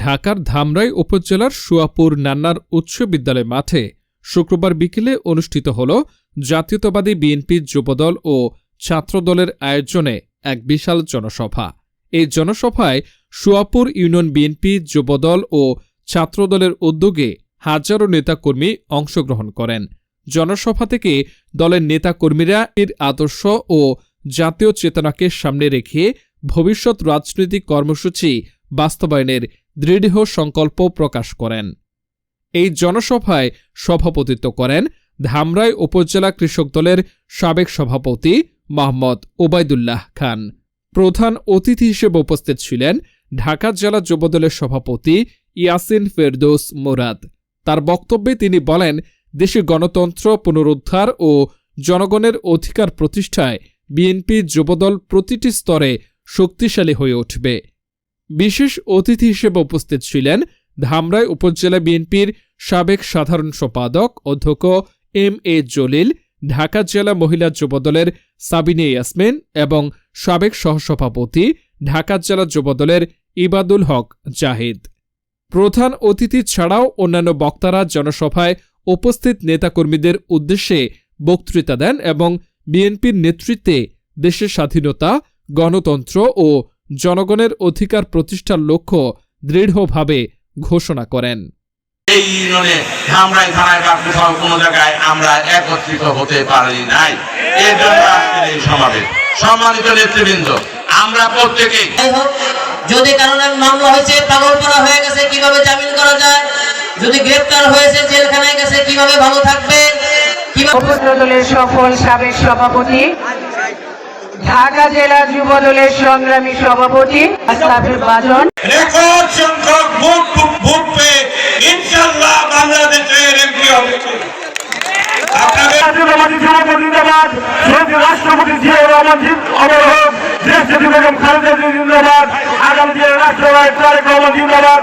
ঢাকার ধামরাই উপজেলার সুয়াপুর নান্নার উচ্চ বিদ্যালয় মাঠে শুক্রবার বিকেলে অনুষ্ঠিত হল জাতীয়তাবাদী বিএনপির যুবদল ও ছাত্রদলের আয়োজনে এক বিশাল জনসভা। এই জনসভায় সুয়াপুর ইউনিয়ন বিএনপি যুবদল ও ছাত্রদলের উদ্যোগে হাজারো নেতাকর্মী অংশগ্রহণ করেন। জনসভা থেকে দলের নেতাকর্মীরা এর আদর্শ ও জাতীয় চেতনাকে সামনে রেখে ভবিষ্যৎ রাজনৈতিক কর্মসূচি বাস্তবায়নের দৃঢ় সংকল্প প্রকাশ করেন। এই জনসভায় সভাপতিত্ব করেন ধামরাই উপজেলা কৃষক দলের সাবেক সভাপতি মোহাম্মদ ওবায়দুল্লাহ খান। প্রধান অতিথি হিসেবে উপস্থিত ছিলেন ঢাকা জেলা যুবদলের সভাপতি ইয়াসিন ফেরদৌস মুরাদ। তার বক্তব্যে তিনি বলেন, দেশে গণতন্ত্র পুনরুদ্ধার ও জনগণের অধিকার প্রতিষ্ঠায় বিএনপি যুবদল প্রতিটি স্তরে শক্তিশালী হয়ে উঠবে। বিশেষ অতিথি হিসেবে উপস্থিত ছিলেন ধামরাই উপজেলা বিএনপির সাবেক সাধারণ সম্পাদক অধ্যক্ষ এম.এ. জলিল, ঢাকা জেলা মহিলা যুবদলের সাবিনা ইয়াসমিন এবং সাবেক সহসভাপতি ঢাকা জেলা যুবদলের ইবাদুল হক জাহিদ। প্রধান অতিথি ছাড়াও অন্যান্য বক্তারা জনসভায় উপস্থিত নেতাকর্মীদের উদ্দেশ্যে বক্তৃতা দেন এবং বিএনপির নেতৃত্বে দেশের স্বাধীনতা, গণতন্ত্র ও জনগণের অধিকার প্রতিষ্ঠার লক্ষ্য দৃঢ়ভাবে ঘোষণা করেন। এই ইউনিয়নে ধামরাই থানায় বা কোথাও কোনো জায়গায় আমরা একত্রিত হতে পারি নাই। এর জন্য আজকের এই সমাবেশ। সম্মানিত নেতৃবৃন্দ, আমরা প্রত্যেকেই যদি কারণে মামলা হয়েছে, পাগলপাড়া হয়ে গেছে, কিভাবে জামিন করা যায়, যদি গ্রেফতার হয়েছে, জেলখানায় গেছে, কিভাবে ভালো থাকবে, উপজেলার সফল সাবেক সভাপতি, ঢাকা জেলা যুবদলের সংগ্রামী সভাপতি আসাফের বাজন রেকর্ড সংখ্যক ভোট পেয়ে ইনশাআল্লাহ বাংলাদেশের এমপি হবে। আপনাদের জাতীয়তাবাদী সভাপতি জিন্দাবাদ, রাষ্ট্রপতি জিয়াউর রহমান অমর হোক, দেশ বেগম খালেদা জিন্দাবাদ, আগামী দিনের রাষ্ট্রপতি তারেক রহমান জিন্দাবাদ।